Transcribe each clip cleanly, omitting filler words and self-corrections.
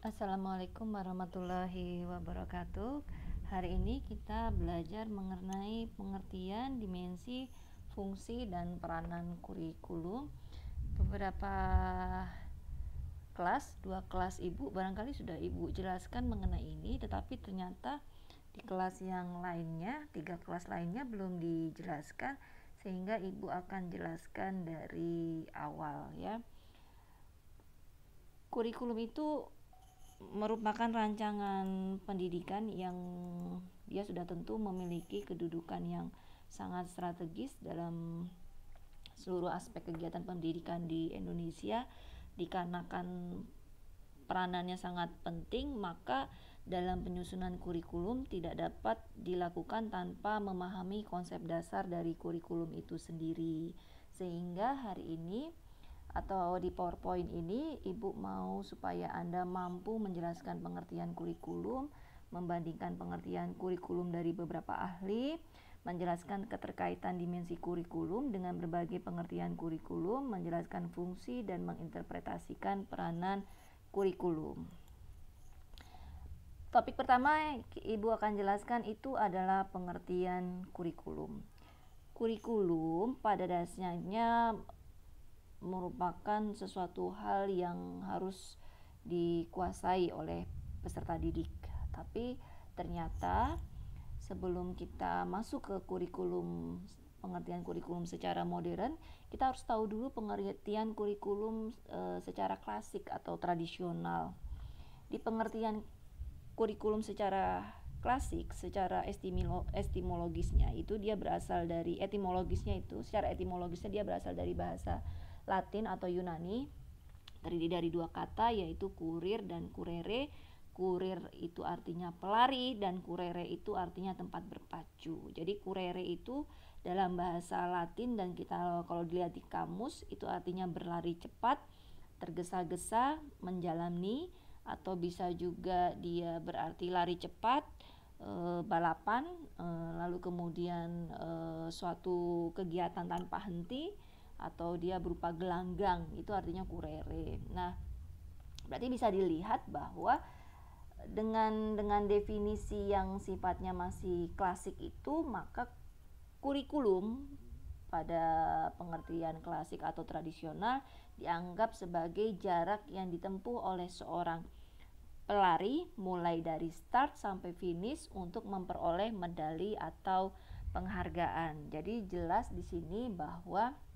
Assalamualaikum warahmatullahi wabarakatuh. Hari ini kita belajar mengenai pengertian, dimensi, fungsi, dan peranan kurikulum. Beberapa dua kelas ibu barangkali sudah ibu jelaskan mengenai ini, tetapi ternyata di kelas yang lainnya, 3 kelas lainnya belum dijelaskan, sehingga ibu akan jelaskan dari awal ya. Kurikulum itu merupakan rancangan pendidikan yang dia sudah tentu memiliki kedudukan yang sangat strategis dalam seluruh aspek kegiatan pendidikan di Indonesia. Dikarenakan peranannya sangat penting, maka dalam penyusunan kurikulum tidak dapat dilakukan tanpa memahami konsep dasar dari kurikulum itu sendiri. Sehingga hari ini atau di PowerPoint ini Ibu mau supaya Anda mampu menjelaskan pengertian kurikulum, membandingkan pengertian kurikulum dari beberapa ahli, menjelaskan keterkaitan dimensi kurikulum dengan berbagai pengertian kurikulum, menjelaskan fungsi dan menginterpretasikan peranan kurikulum. Topik pertama Ibu akan jelaskan itu adalah pengertian kurikulum. Kurikulum pada dasarnya merupakan sesuatu hal yang harus dikuasai oleh peserta didik. Tapi ternyata sebelum kita masuk ke pengertian kurikulum secara modern, kita harus tahu dulu pengertian kurikulum secara klasik atau tradisional. Di pengertian kurikulum secara klasik, secara etimologisnya itu dia berasal dari secara etimologisnya dia berasal dari bahasa Latin atau Yunani, terdiri dari 2 kata yaitu kurir dan kurere. Kurir itu artinya pelari dan kurere itu artinya tempat berpacu. Jadi kurere itu dalam bahasa Latin, dan kita kalau dilihat di kamus itu artinya berlari cepat, tergesa-gesa, menjalani, atau bisa juga dia berarti lari cepat, balapan, lalu kemudian suatu kegiatan tanpa henti, atau dia berupa gelanggang, itu artinya kurere. Nah, berarti bisa dilihat bahwa dengan definisi yang sifatnya masih klasik itu, maka kurikulum pada pengertian klasik atau tradisional dianggap sebagai jarak yang ditempuh oleh seorang pelari mulai dari start sampai finish untuk memperoleh medali atau penghargaan. Jadi jelas di sini bahwa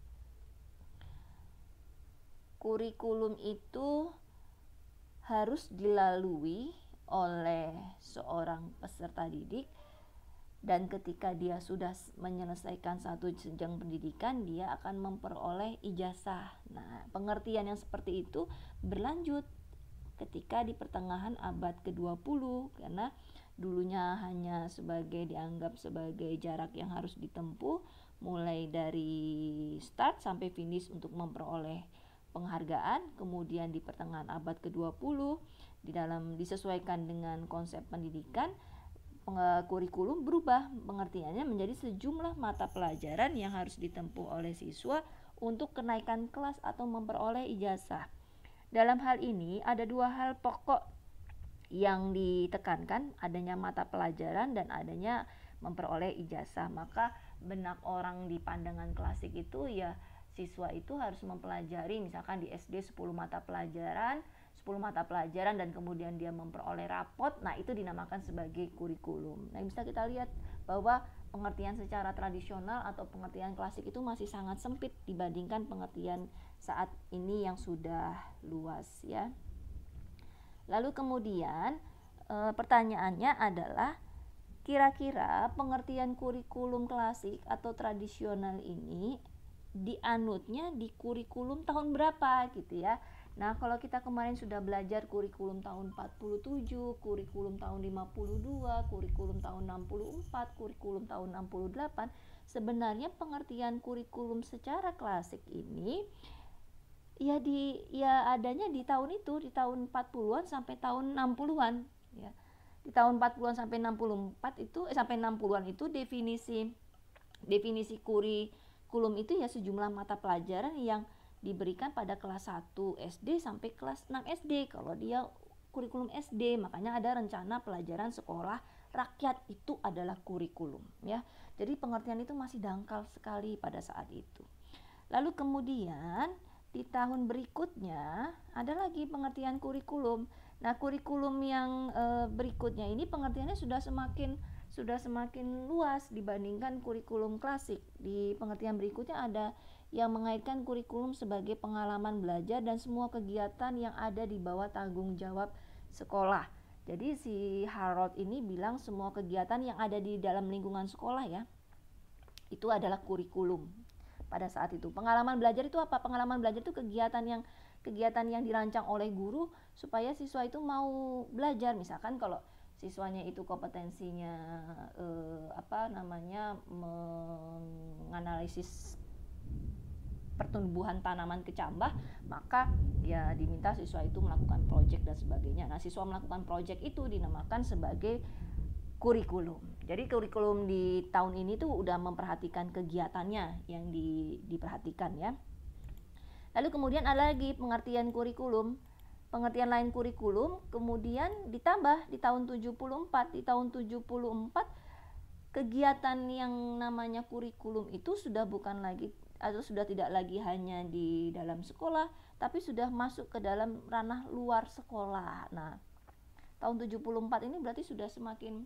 kurikulum itu harus dilalui oleh seorang peserta didik, dan ketika dia sudah menyelesaikan satu jenjang pendidikan, dia akan memperoleh ijazah. Nah, pengertian yang seperti itu berlanjut ketika di pertengahan abad ke-20, karena dulunya hanya dianggap sebagai jarak yang harus ditempuh mulai dari start sampai finish untuk memperoleh penghargaan. Kemudian di pertengahan abad ke-20 disesuaikan dengan konsep pendidikan, kurikulum berubah pengertiannya menjadi sejumlah mata pelajaran yang harus ditempuh oleh siswa untuk kenaikan kelas atau memperoleh ijazah. Dalam hal ini ada 2 hal pokok yang ditekankan, adanya mata pelajaran dan adanya memperoleh ijazah. Maka benak orang di pandangan klasik itu ya siswa itu harus mempelajari misalkan di SD 10 mata pelajaran dan kemudian dia memperoleh rapot. Nah, itu dinamakan sebagai kurikulum. Nah, bisa kita lihat bahwa pengertian secara tradisional atau pengertian klasik itu masih sangat sempit dibandingkan pengertian saat ini yang sudah luas ya. Lalu kemudian pertanyaannya adalah, kira-kira pengertian kurikulum klasik atau tradisional ini dianutnya di kurikulum tahun berapa gitu ya. Nah, kalau kita kemarin sudah belajar kurikulum tahun 47, kurikulum tahun 52, kurikulum tahun 64, kurikulum tahun 68, sebenarnya pengertian kurikulum secara klasik ini ya adanya di tahun itu, di tahun 40-an sampai tahun 60-an ya. Di tahun 40-an sampai 64 itu sampai 60-an itu definisi kurikulum itu ya sejumlah mata pelajaran yang diberikan pada kelas 1 SD sampai kelas 6 SD kalau dia kurikulum SD, makanya ada rencana pelajaran sekolah rakyat, itu adalah kurikulum ya. Jadi pengertian itu masih dangkal sekali pada saat itu. Lalu kemudian di tahun berikutnya ada lagi pengertian kurikulum. Nah, kurikulum yang berikutnya ini pengertiannya sudah semakin luas dibandingkan kurikulum klasik. Di pengertian berikutnya ada yang mengaitkan kurikulum sebagai pengalaman belajar dan semua kegiatan yang ada di bawah tanggung jawab sekolah. Jadi si Harold ini bilang semua kegiatan yang ada di dalam lingkungan sekolah ya, itu adalah kurikulum pada saat itu. Pengalaman belajar itu apa? Pengalaman belajar itu kegiatan yang dirancang oleh guru supaya siswa itu mau belajar. Misalkan kalau siswanya itu kompetensinya menganalisis pertumbuhan tanaman kecambah, maka ya diminta siswa itu melakukan proyek dan sebagainya. Nah, siswa melakukan proyek itu dinamakan sebagai kurikulum. Jadi kurikulum di tahun ini tuh udah memperhatikan kegiatannya yang diperhatikan ya. Lalu kemudian ada lagi pengertian kurikulum. Pengertian lain kurikulum kemudian ditambah di tahun 74. Di tahun 74 kegiatan yang namanya kurikulum itu sudah bukan lagi atau sudah tidak lagi hanya di dalam sekolah, tapi sudah masuk ke dalam ranah luar sekolah. Nah, tahun 74 ini berarti sudah semakin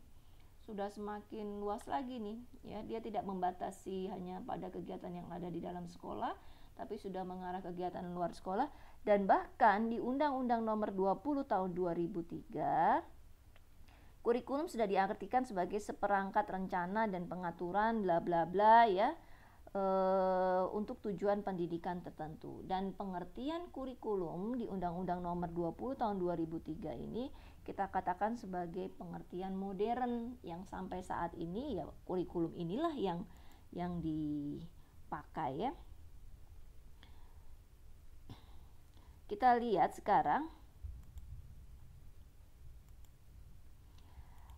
luas lagi nih ya. Dia tidak membatasi hanya pada kegiatan yang ada di dalam sekolah, tapi sudah mengarah kegiatan luar sekolah. Dan bahkan di Undang-Undang Nomor 20 Tahun 2003, kurikulum sudah diartikan sebagai seperangkat rencana dan pengaturan bla bla bla ya, untuk tujuan pendidikan tertentu. Dan pengertian kurikulum di Undang-Undang Nomor 20 Tahun 2003 ini kita katakan sebagai pengertian modern yang sampai saat ini ya, kurikulum inilah yang dipakai ya. Kita lihat sekarang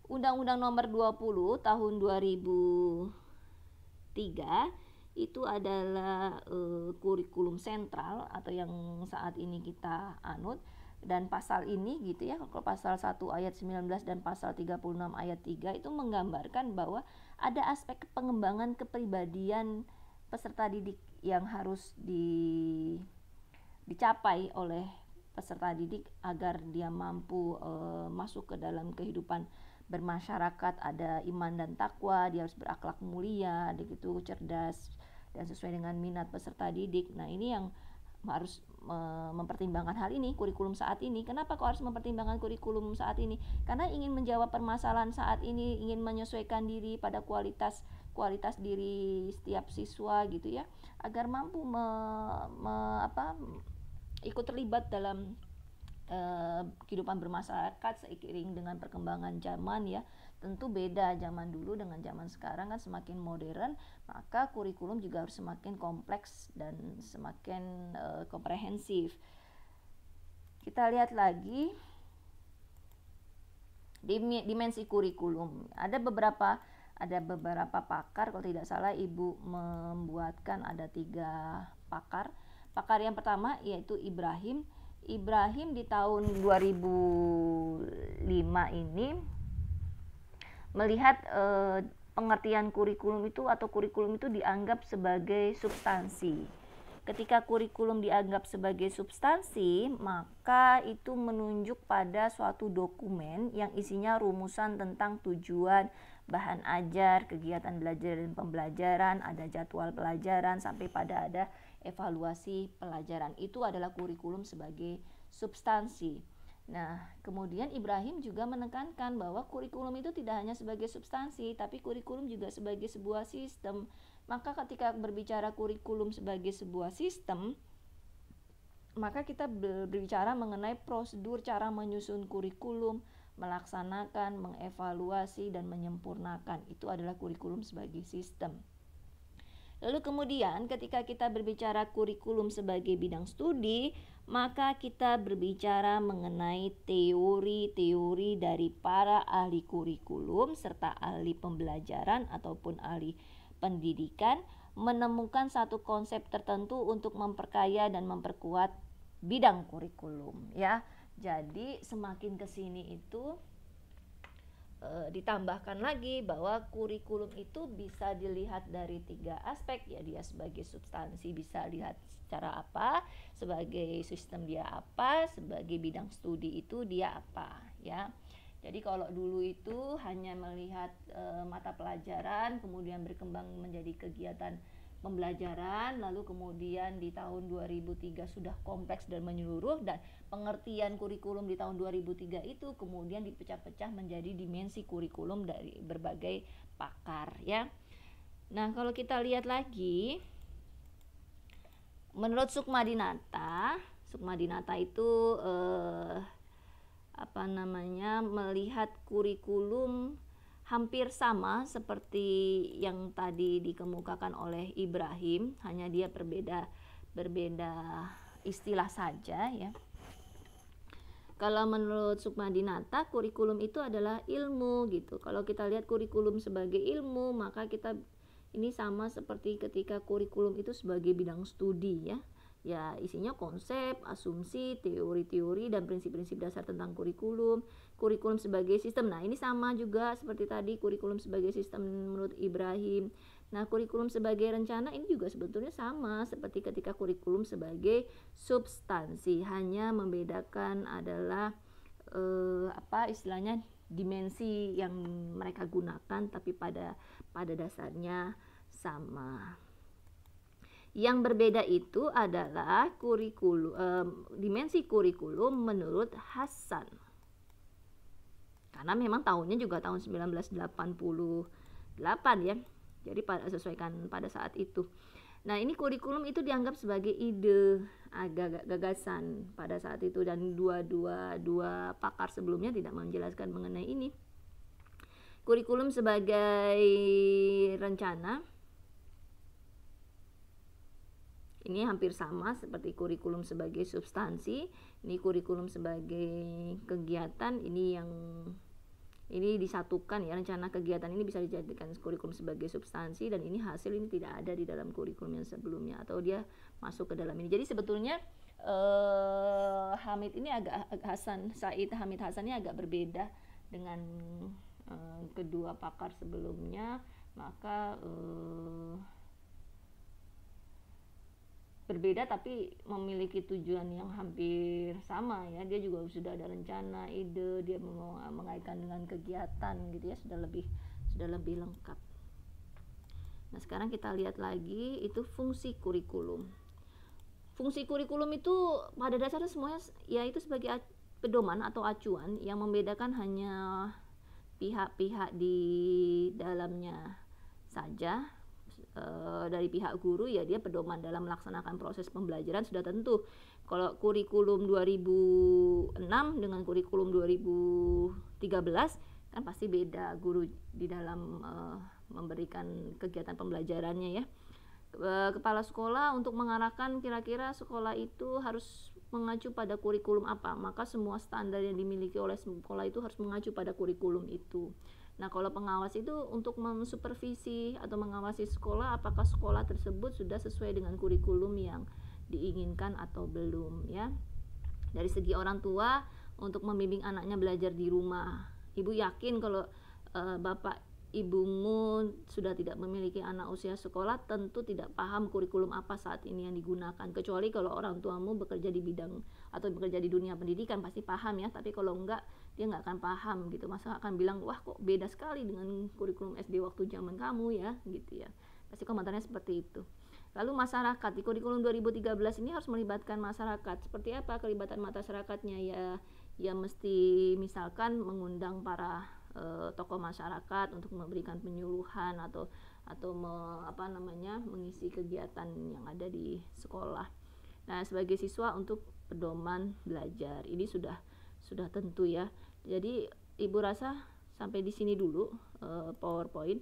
Undang-Undang Nomor 20 Tahun 2003 itu adalah kurikulum sentral atau yang saat ini kita anut. Dan pasal ini gitu ya, kalau pasal 1 ayat 19 dan pasal 36 ayat 3 itu menggambarkan bahwa ada aspek pengembangan kepribadian peserta didik yang harus dicapai oleh peserta didik agar dia mampu masuk ke dalam kehidupan bermasyarakat. Ada iman dan takwa, dia harus berakhlak mulia, gitu, cerdas dan sesuai dengan minat peserta didik. Nah, ini yang harus mempertimbangkan hal ini kurikulum saat ini. Kenapa kok harus mempertimbangkan kurikulum saat ini? Karena ingin menjawab permasalahan saat ini, ingin menyesuaikan diri pada kualitas diri setiap siswa gitu ya, agar mampu ikut terlibat dalam kehidupan bermasyarakat seiring dengan perkembangan zaman ya. Tentu beda zaman dulu dengan zaman sekarang, kan semakin modern, maka kurikulum juga harus semakin kompleks dan semakin komprehensif. Kita lihat lagi dimensi kurikulum. Ada beberapa pakar, kalau tidak salah Ibu membuatkan ada 3 pakar. Pakar yang pertama yaitu Ibrahim di tahun 2005 ini melihat pengertian kurikulum itu atau kurikulum itu dianggap sebagai substansi. Ketika kurikulum dianggap sebagai substansi, maka itu menunjuk pada suatu dokumen yang isinya rumusan tentang tujuan, bahan ajar, kegiatan belajar dan pembelajaran, ada jadwal pelajaran, sampai pada ada evaluasi pelajaran. Itu adalah kurikulum sebagai substansi. Nah, kemudian Ibrahim juga menekankan bahwa kurikulum itu tidak hanya sebagai substansi, tapi kurikulum juga sebagai sebuah sistem. Maka ketika berbicara kurikulum sebagai sebuah sistem, maka kita berbicara mengenai prosedur cara menyusun kurikulum, melaksanakan, mengevaluasi, dan menyempurnakan. Itu adalah kurikulum sebagai sistem. Lalu kemudian ketika kita berbicara kurikulum sebagai bidang studi, maka kita berbicara mengenai teori-teori dari para ahli kurikulum serta ahli pembelajaran ataupun ahli pendidikan menemukan satu konsep tertentu untuk memperkaya dan memperkuat bidang kurikulum ya. Jadi semakin kesini itu ditambahkan lagi bahwa kurikulum itu bisa dilihat dari 3 aspek ya. Dia sebagai substansi bisa lihat secara apa, sebagai sistem dia apa, sebagai bidang studi itu dia apa ya. Jadi kalau dulu itu hanya melihat mata pelajaran, kemudian berkembang menjadi kegiatan pembelajaran, lalu kemudian di tahun 2003 sudah kompleks dan menyeluruh, dan pengertian kurikulum di tahun 2003 itu kemudian dipecah-pecah menjadi dimensi kurikulum dari berbagai pakar ya. Nah, kalau kita lihat lagi, menurut Sukmadinata itu melihat kurikulum hampir sama seperti yang tadi dikemukakan oleh Ibrahim, hanya dia berbeda istilah saja ya. Kalau menurut Sukmadinata, kurikulum itu adalah ilmu gitu. Kalau kita lihat kurikulum sebagai ilmu, maka kita ini sama seperti ketika kurikulum itu sebagai bidang studi ya. Ya, isinya konsep, asumsi, teori-teori dan prinsip-prinsip dasar tentang kurikulum. Kurikulum sebagai sistem. Nah, ini sama juga seperti tadi kurikulum sebagai sistem menurut Ibrahim. Nah, kurikulum sebagai rencana ini juga sebetulnya sama seperti ketika kurikulum sebagai substansi. Hanya membedakan adalah istilahnya dimensi yang mereka gunakan, tapi pada dasarnya sama. Yang berbeda itu adalah dimensi kurikulum menurut Hasan. Karena memang tahunnya juga tahun 1988 ya. Jadi sesuaikan pada saat itu. Nah, ini kurikulum itu dianggap sebagai ide, gagasan pada saat itu, dan dua pakar sebelumnya tidak menjelaskan mengenai ini. Kurikulum sebagai rencana ini hampir sama seperti kurikulum sebagai substansi. Ini kurikulum sebagai kegiatan, ini disatukan ya, rencana kegiatan ini bisa dijadikan kurikulum sebagai substansi, dan ini hasil ini tidak ada di dalam kurikulum yang sebelumnya atau dia masuk ke dalam ini. Jadi sebetulnya Hamid Hamid Hasan ini agak berbeda dengan kedua pakar sebelumnya, maka berbeda tapi memiliki tujuan yang hampir sama ya. Dia juga sudah ada rencana, ide, dia mengaitkan dengan kegiatan gitu ya, sudah lebih lengkap. Nah, sekarang kita lihat lagi itu fungsi kurikulum. Fungsi kurikulum itu pada dasarnya semuanya yaitu sebagai pedoman atau acuan yang membedakan hanya pihak-pihak di dalamnya saja. Dari pihak guru ya, dia pedoman dalam melaksanakan proses pembelajaran sudah tentu. Kalau kurikulum 2006 dengan kurikulum 2013 kan pasti beda guru di dalam memberikan kegiatan pembelajarannya ya. Kepala sekolah untuk mengarahkan kira-kira sekolah itu harus mengacu pada kurikulum apa, maka semua standar yang dimiliki oleh sekolah itu harus mengacu pada kurikulum itu. Nah, kalau pengawas itu untuk mensupervisi atau mengawasi sekolah apakah sekolah tersebut sudah sesuai dengan kurikulum yang diinginkan atau belum ya. Dari segi orang tua, untuk membimbing anaknya belajar di rumah, ibu yakin kalau bapak ibumu sudah tidak memiliki anak usia sekolah, tentu tidak paham kurikulum apa saat ini yang digunakan, kecuali kalau orang tuamu bekerja di bidang atau bekerja di dunia pendidikan pasti paham ya. Tapi kalau enggak, dia nggak akan paham gitu. Masa akan bilang, wah kok beda sekali dengan kurikulum SD waktu zaman kamu ya gitu ya. Pasti komentarnya seperti itu. Lalu masyarakat, di kurikulum 2013 ini harus melibatkan masyarakat. Seperti apa kelibatan masyarakatnya ya mesti misalkan mengundang para tokoh masyarakat untuk memberikan penyuluhan atau mengisi kegiatan yang ada di sekolah. Nah, sebagai siswa untuk pedoman belajar ini sudah tentu ya. Jadi ibu rasa sampai di sini dulu PowerPoint.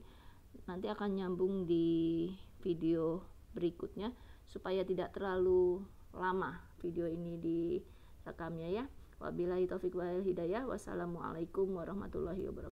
Nanti akan nyambung di video berikutnya supaya tidak terlalu lama video ini direkamnya ya. Wabillahi taufiq wal hidayah. Wassalamualaikum warahmatullahi wabarakatuh.